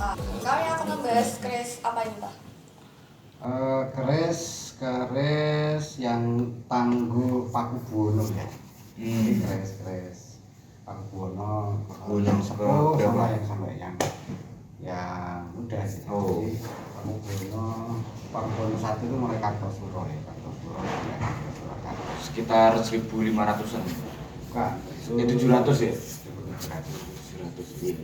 Nah, kami akan membahas keris apa ini, Pak? Keris yang Tangguh Pakubuwono ya. Ini keris Pakubuwono yang sepuh sama yang sampai yang muda sih. Jadi Pakubuwono 1 itu mulai Kartosuro ya, Kartosuro sampai Kartosuro. Sekitar 1500-an. Bukan, Itu 700 ya? 700. Iya.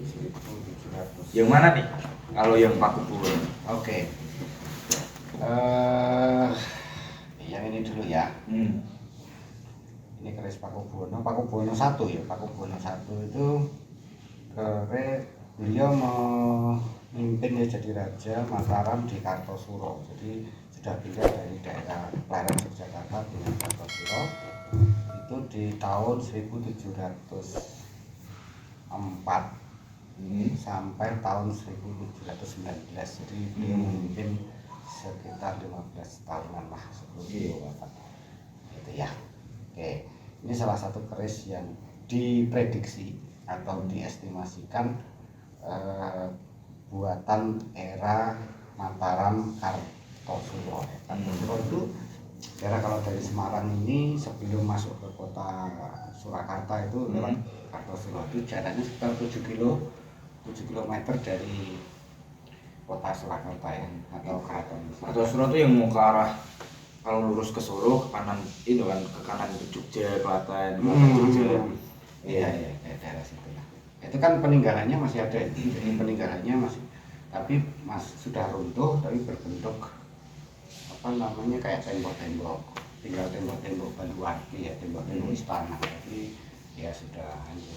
Yang mana nih? Kalau yang Pakubuwono. Oke. Yang ini dulu ya. Ini keris Pakubuwono 1 ya. Pakubuwono 1 itu beliau memimpin ya, jadi raja Mataram di Kartosuro. Jadi sudah pindah dari daerah Pleret Yogyakarta di Kartosuro itu di tahun 1704 sampai tahun 1719. Jadi beliau memimpin sekitar 15 tahunan lah sebelum beliau wafat. Gitu ya. Oke, ini salah satu keris yang diprediksi atau diestimasikan buatan era Mataram Kartosuro. Kartosuro itu daerah, kalau dari Semarang ini sebelum masuk ke kota Surakarta itu lewat Kartosuro, itu jaraknya sekitar 7 km dari kota Surakarta ya, atau keraton. Kartosuro itu yang mau ke arah, kalau lurus ke Solo ke kanan itu kan, ke kanan ke Jogja, Klaten, Jogja. Iya, daerah situ lah. Itu kan peninggalannya masih ada, jadi peninggalannya masih, tapi sudah runtuh, tapi berbentuk apa namanya, kayak tembok-tembok, tinggal tembok-tembok Banyuwangi ya, tembok-tembok istana, tapi ya sudah hancur.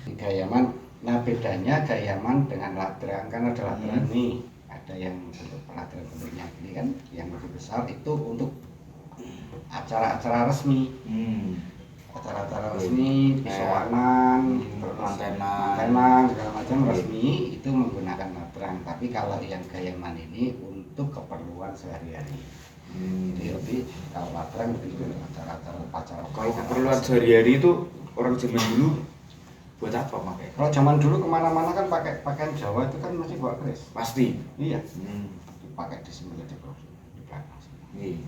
Gayaman, nah bedanya gayaman dengan ladrang, kan ada ladrang nih, ada yang bentuk ladrang bentuknya ini kan, yang lebih besar itu untuk acara-acara resmi. Acara-acara resmi, pisoanan, mantenan, segala macam resmi itu menggunakan ladrang. Tapi kalau yang gayaman ini untuk keperluan sehari-hari. Jadi lebih, kalau ladrang lebih untuk acara-acara upacara. Kalau keperluan sehari-hari itu orang zaman dulu buat apa pakai? Kalau zaman dulu kemana-mana kan pakai pakaian Jawa itu kan masih bawa keris. Pasti. Iya. Dipakai di sini di belakang. Iya.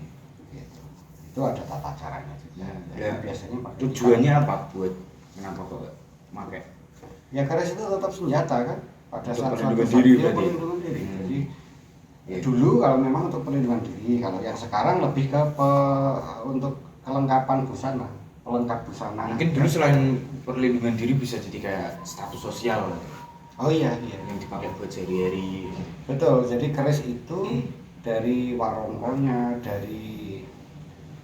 Gitu. Itu ada tata caranya juga. Ya. Biasanya pakai. Tujuannya apa? Buat kenapa kok pakai? Ya keris itu tetap senjata kan. Pada saat perlindungan diri berarti. Perlindungan diri. Jadi dulu kalau memang untuk perlindungan diri, kalau yang sekarang lebih ke untuk kelengkapan busana, pelengkap busana. Mungkin dulu selain perlindungan diri bisa jadi kayak status sosial. Oh iya, yang dipakai buat sehari-hari. Betul. Jadi keris itu dari warongkonya, dari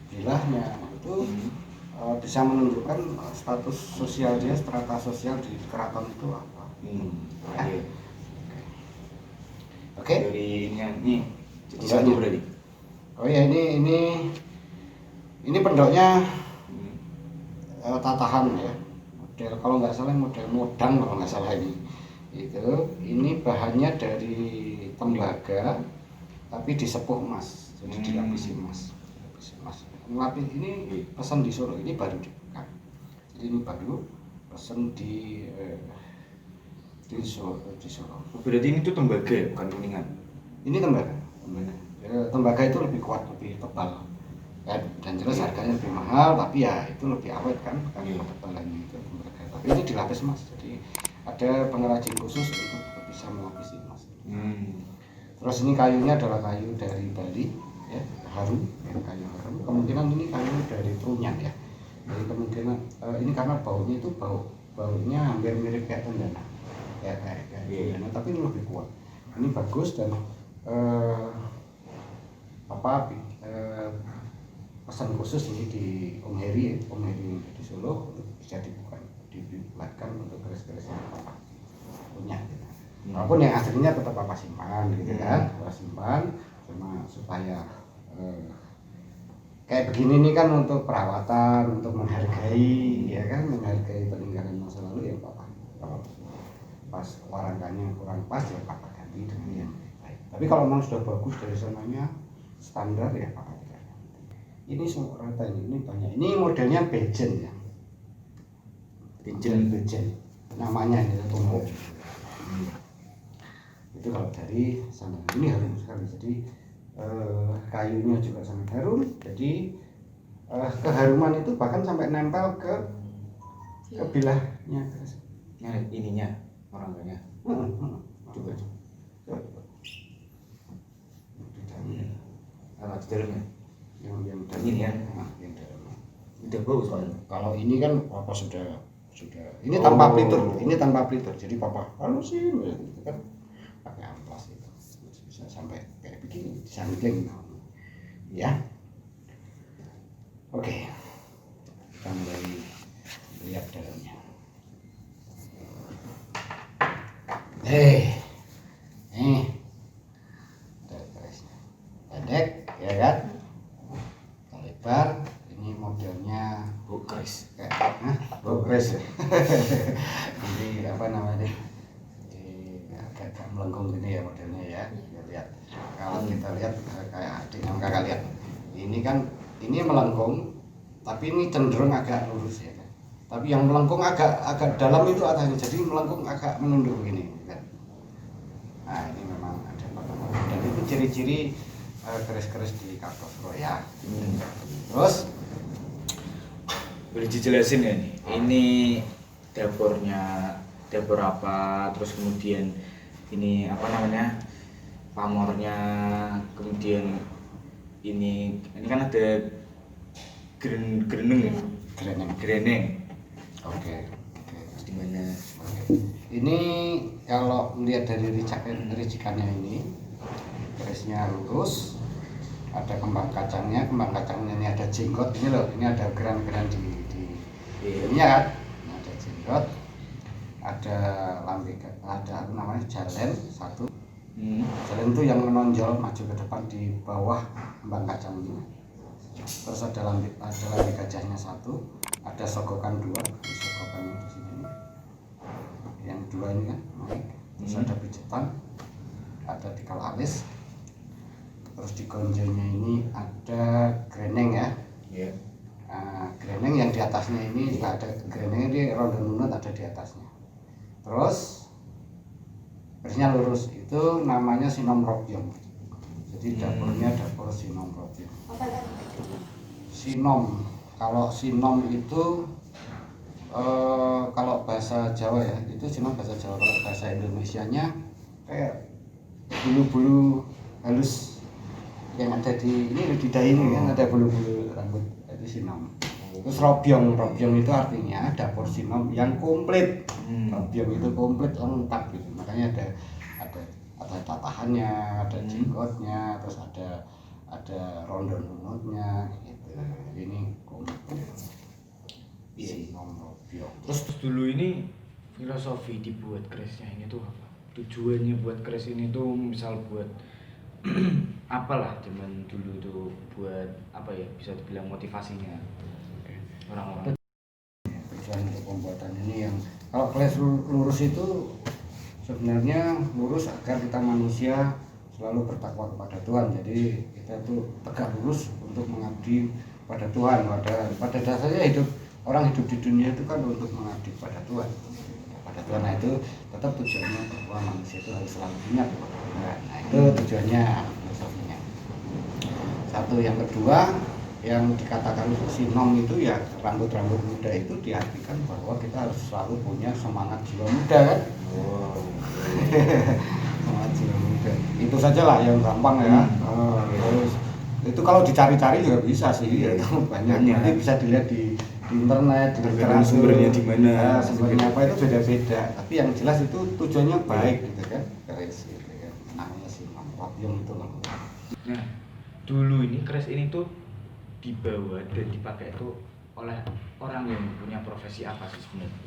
bilahnya itu bisa menunjukkan status sosial dia, strata sosial di keraton itu apa. Iya. Oke. Dari ini jadi satu berarti. Oh ya, ini pendoknya tatahan ya. Model, kalau nggak salah model modang, kalau nggak salah ini bahannya dari tembaga tapi disepuh emas, jadi dilapisi emas. Lapis ini pesan di Solo, ini baru dibuka. Jadi ini baru pesan di Solo. Berarti ini tuh tembaga ya, bukan kuningan. Ini tembaga. Tembaga itu lebih kuat, lebih tebal. Dan jelas harganya lebih mahal, tapi ya itu lebih awet kan, ketebalannya itu tembaga. Tapi ini dilapis emas, jadi ada pengrajin khusus untuk bisa melapisi emas. Terus ini kayunya adalah kayu dari Bali, ya, harum, ya, kayu harum. Kemungkinan ini kayu dari Trunyan ya. Jadi kemungkinan ini karena baunya itu baunya hampir mirip kayak tendana, kayak tendana, tapi ini lebih kuat. Ini bagus dan pesan khusus ini di Om Heri di Solo untuk bisa dibuatkan untuk keris-keris yang Papa punya. Gitu. Walaupun yang aslinya tetap Papa simpan, gitu kan, Papa simpan, cuma supaya kayak begini nih kan untuk perawatan, untuk menghargai, ya kan, menghargai peninggalan masa lalu ya Papa. Kalau pas warangkanya kurang pas ya Papa ganti dengan yang baik. Tapi kalau memang sudah bagus dari sananya standar ya Papa. Ini semua rata ini banyak. Ini modelnya bejen ya. Bejen. Namanya ini tumpuk. Itu kalau dari sana ini harum sekali. Jadi kayunya juga sangat harum. Jadi keharuman itu bahkan sampai nempel ke bilahnya keris. Nah, ininya orangnya. Coba. Apa di dalamnya? Yang Ini ya? Yang dalamnya. Udah bau soalnya. Kalau ini kan apa sudah ini tanpa plitur, jadi papa halusin gitu kan pakai amplas itu bisa sampai kayak begini sampling ya. Oke, kita mulai lihat dalamnya. Ada kerisnya pendek ya kan, lebar. Ini modelnya Keris. Keris. Ini apa namanya? Agak melengkung gini ya modelnya ya. Lihat. Kalau kita lihat kayak adik sama kakak lihat. Ini kan melengkung, tapi ini cenderung agak lurus ya kan. Tapi yang melengkung agak dalam itu atasnya, jadi melengkung agak menunduk begini kan. Nah, ini memang ada potongan. Dan itu ciri-ciri keris-keris di Kartosuro ya. Terus Boleh dijelasin ya nih, ini dapurnya, dapur apa, terus kemudian ini apa namanya, pamornya, kemudian ini kan ada greneng, greneng. Oke. Terus di mana? Ini kalau melihat dari ricikannya ini, kerisnya lurus, ada kembang kacangnya ini ada jenggot ini loh, ini ada geran-geran di ini ya kan, ini ada jenggot, ada ada apa namanya jalen satu, jalen itu yang menonjol maju ke depan di bawah kembang kacang ini. Terus ada lambe gajahnya satu, ada sogokan dua, sogokannya di sini, yang dua ini kan, terus ada pijetan, ada tikal alis. Terus di gonjonya ini ada greneng ya. Iya. Greneng yang di atasnya ini juga ada greneng, di rondo nunut ada di atasnya. Terus kerisnya lurus, itu namanya Sinom Robyong. Jadi dapurnya dapur Sinom Robyong. Apa kan? Sinom, kalau Sinom itu kalau bahasa Jawa ya, itu Sinom bahasa Jawa. Kalau bahasa Indonesianya kayak bulu-bulu halus yang ada di ini di dahi ini kan, ada bulu-bulu rambut, itu Sinom. Terus Robyong itu artinya dapur Sinom yang komplit. Robyong itu komplit lengkap gitu. Makanya ada tatahannya, ada jenggotnya, terus ada rondo nunutnya gitu. Ini komplit. Sinom Robyong. Terus dulu ini filosofi dibuat kerisnya ini tuh apa? Tujuannya buat keris ini tuh misal buat apalah zaman dulu tuh buat apa ya, bisa dibilang motivasinya orang-orang. Tujuan untuk pembuatan ini yang kalau keris lurus itu sebenarnya lurus agar kita manusia selalu bertakwa kepada Tuhan. Jadi kita tuh tegak lurus untuk mengabdi pada Tuhan. Pada dasarnya orang hidup di dunia itu kan untuk mengabdi pada Tuhan. Nah itu tetap tujuannya bahwa manusia itu harus selalu ingat. Nah itu tujuannya filosofinya. Satu, yang kedua yang dikatakan Sinom itu ya rambut-rambut muda itu diartikan bahwa kita harus selalu punya semangat jiwa muda kan. Semangat jiwa muda. Itu saja lah yang gampang ya. Terus itu kalau dicari-cari juga bisa sih, ya, itu banyak. Nanti bisa dilihat di internet, di literatur, sumbernya di mana, sumbernya apa itu beda-beda. Tapi yang jelas itu tujuannya baik gitu kan, keris gitu kan. Namanya Sinom Robyong itu loh. Nah, dulu ini keris ini tuh dibawa dan dipakai itu oleh orang yang punya profesi apa sih sebenarnya?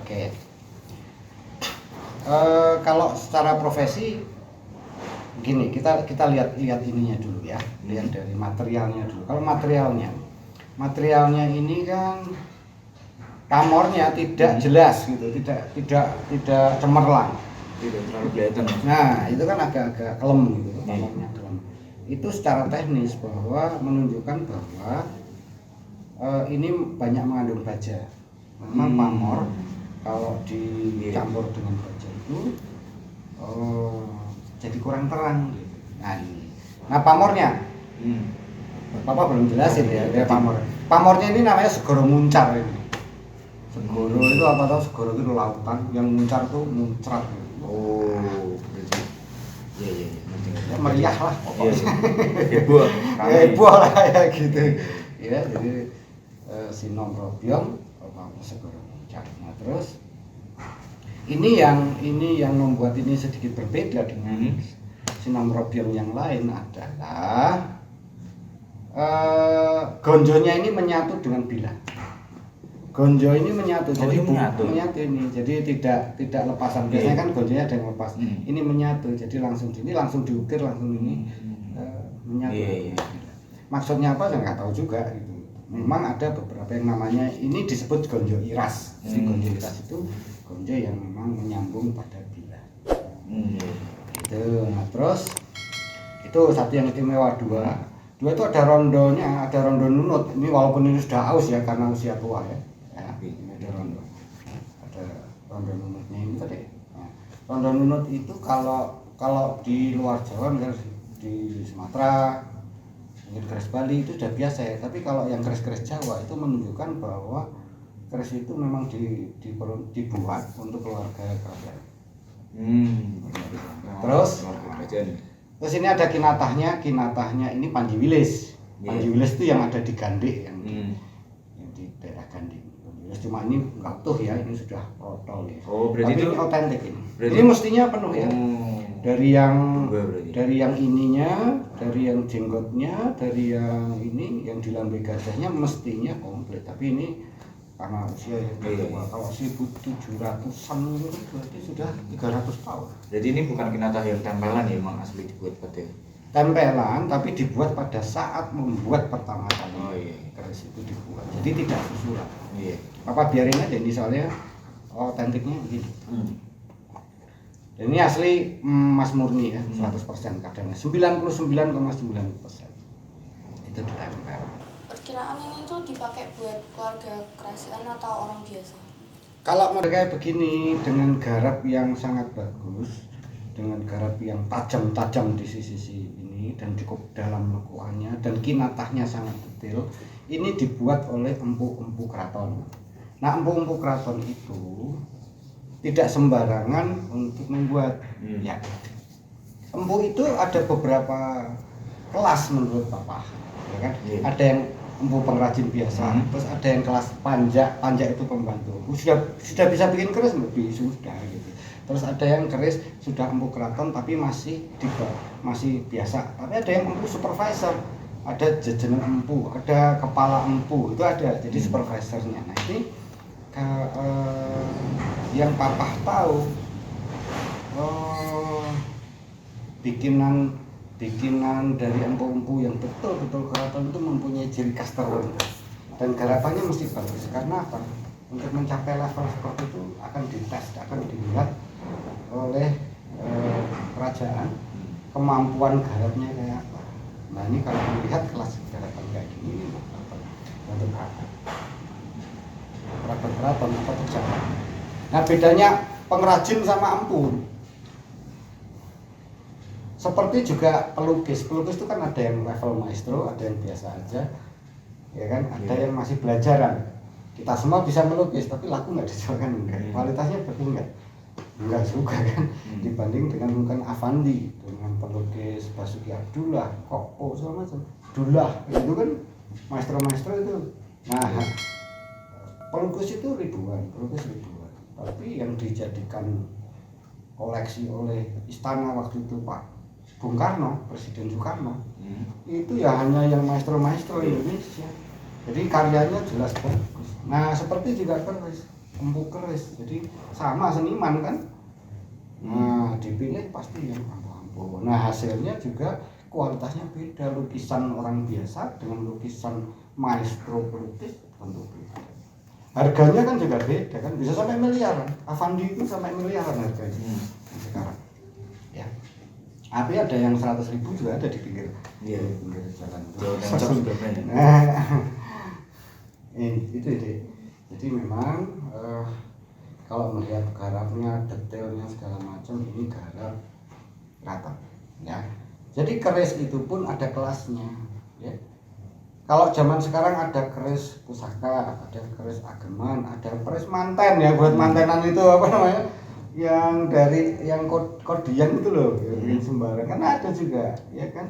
Oke. Kalau secara profesi gini, kita lihat ininya dulu ya, lihat dari materialnya dulu. Kalau materialnya ini kan pamornya tidak jelas gitu, tidak cemerlang, Tidak terlalu kelihatan. nah itu kan agak-agak kelem gitu, pamornya kelem. Itu secara teknis bahwa menunjukkan bahwa ini banyak mengandung baja. Memang pamor kalau dicampur dengan baja itu jadi kurang terang gitu. Nah ini, nah pamornya, Bapak belum jelasin ya, kayak pamor. Pamornya ini namanya segoro muncar ini. Segoro itu apa tau? Segoro itu lautan, yang muncar tuh muncrat. Oh, berarti. Iya. Ya meriah lah pokoknya. Heboh. Heboh lah ya gitu. Ya jadi Sinom Robyong segoro muncar. Nah terus ini yang membuat ini sedikit berbeda dengan Sinom Robyong yang lain adalah gonjonya ini menyatu dengan bila. Gonjo ini menyatu, jadi menyatu ini, jadi tidak lepasan. Biasanya kan gonjonya ada yang lepas. Ini menyatu, jadi langsung diukir, langsung ini menyatu. Maksudnya apa? Saya nggak tahu juga. Gitu. Memang ada beberapa yang namanya ini disebut gonjo iras. Jadi gonjo iras itu gonjo yang memang menyambung pada bila. Itu. Nah terus itu satu yang istimewa. Dua itu ada rondonya, ada rondo nunut. Ini walaupun ini sudah aus ya karena usia tua ya. Ini ada rondo. Ada rondo nunutnya ini tadi. Nah, rondo nunut itu kalau di luar Jawa, misalnya di Sumatera, mungkin keris Bali itu sudah biasa ya. Tapi kalau yang keris-keris Jawa itu menunjukkan bahwa keris itu memang dibuat untuk keluarga kerajaan. Terus ini ada kinatahnya ini Panji Wilis. Panji Wilis itu yang ada di Gandhi yang di daerah Gandhi. Cuma ini nggak utuh ya, ini sudah protol ya. Oh, berarti tapi itu ini otentik ini. Ini mestinya penuh ya. Dari yang ininya, dari yang jenggotnya, dari yang ini, yang di lambe gajahnya mestinya komplit. Tapi ini karena usia ya, kalau 1700-an itu berarti sudah 300 tahun. Jadi ini bukan kinatah yang tempelan ya, emang asli dibuat pada tempelan, tapi dibuat pada saat membuat pertama kali. Oh iya. Keris itu dibuat, jadi tidak susulan. Iya. Apa biarin aja ini soalnya otentiknya begini. Dan ini asli emas murni ya, 100% kadangnya 99,9%. Itu ditempel. Perkiraan ini tuh dipakai buat keluarga kerajaan atau orang biasa? Kalau mereka begini dengan garap yang sangat bagus, dengan garap yang tajam-tajam di sisi-sisi ini dan cukup dalam lekuannya dan kinatahnya sangat detail, ini dibuat oleh empu-empu keraton. Nah, empu-empu keraton itu tidak sembarangan untuk membuat. Ya. Empu itu ada beberapa kelas menurut Bapak, ya kan? Ada yang empu pengrajin biasa, terus ada yang kelas panjak itu pembantu. Sudah bisa bikin keris lebih sudah gitu. Terus ada yang keris sudah empu keraton tapi masih biasa. Tapi ada yang empu supervisor, ada jajanan empu, ada kepala empu, itu ada. Jadi supervisornya. Nah ini yang Papa tahu bikinan dari empu-empu yang betul-betul keraton itu mempunyai ciri khas tertentu dan garapannya mesti bagus. Karena apa? Untuk mencapai level seperti itu akan dites, akan dilihat oleh kerajaan kemampuan garapnya kayak apa. Nah ini kalau melihat kelas garapan kayak gini untuk keraton apa terjadi. Nah bedanya pengrajin sama empu seperti juga pelukis itu kan ada yang level maestro, ada yang biasa aja, ya kan, ada yang masih belajaran. Kita semua bisa melukis, tapi laku nggak dijual kan enggak, kualitasnya betul enggak juga kan, dibanding dengan mungkin Avandi, dengan pelukis Basuki Abdullah, Koko segala macam, Dullah, itu kan maestro itu. Nah, pelukis itu ribuan, tapi yang dijadikan koleksi oleh istana waktu itu Pak Bung Karno, Presiden Soekarno, itu ya hanya yang maestro Indonesia. Jadi karyanya jelas bagus. Nah seperti juga keris, empu keris, jadi sama seniman kan. Nah dipilih pasti yang ampuh-ampuh. Nah hasilnya juga kualitasnya beda, lukisan orang biasa dengan lukisan maestro pelukis tentu beda. Harganya kan juga beda kan, bisa sampai miliaran. Avandi itu sampai miliaran harganya sekarang. Ya. Tapi ada yang 100.000 juga ada di pinggir jalan. Itu. Jadi memang kalau melihat garapnya, detailnya segala macam, ini garap keraton ya. Jadi keris itu pun ada kelasnya ya. Kalau zaman sekarang ada keris pusaka, ada keris ageman, ada keris manten ya, buat mantenan itu apa namanya? Yang dari yang kodian itu loh, yang sembarang kan ada juga, ya kan?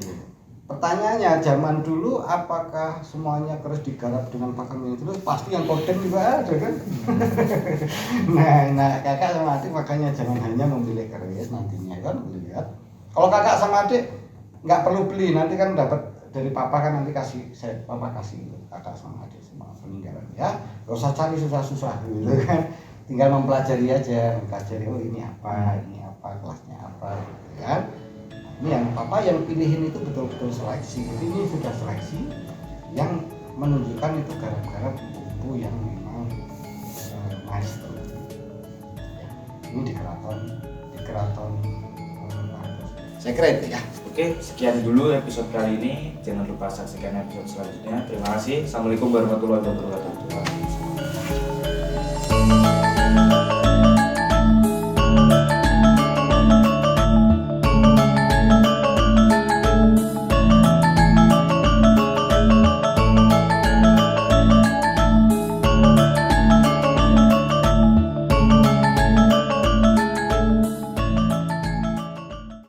Pertanyaannya zaman dulu apakah semuanya keris digarap dengan pakem yang terus? Pasti yang korden juga ada kan? nah kakak sama adik makanya jangan hanya memilih keris nantinya kan, lihat. Kalau kakak sama adik nggak perlu beli, nanti kan dapat dari papa kan, nanti papa kasih kakak sama adik semua peninggalan ya, gak usah cari susah-susah gitu kan, tinggal mempelajari aja, mempelajari oh ini apa kelasnya apa gitu kan. Ini yang papa yang pilihin itu betul-betul seleksi, jadi ini sudah seleksi yang menunjukkan itu garap-garap buku yang memang maestro ya. Ini di keraton saya kira itu ya. Oke, sekian dulu episode kali ini. Jangan lupa saksikan episode selanjutnya. Terima kasih. Assalamualaikum warahmatullahi wabarakatuh.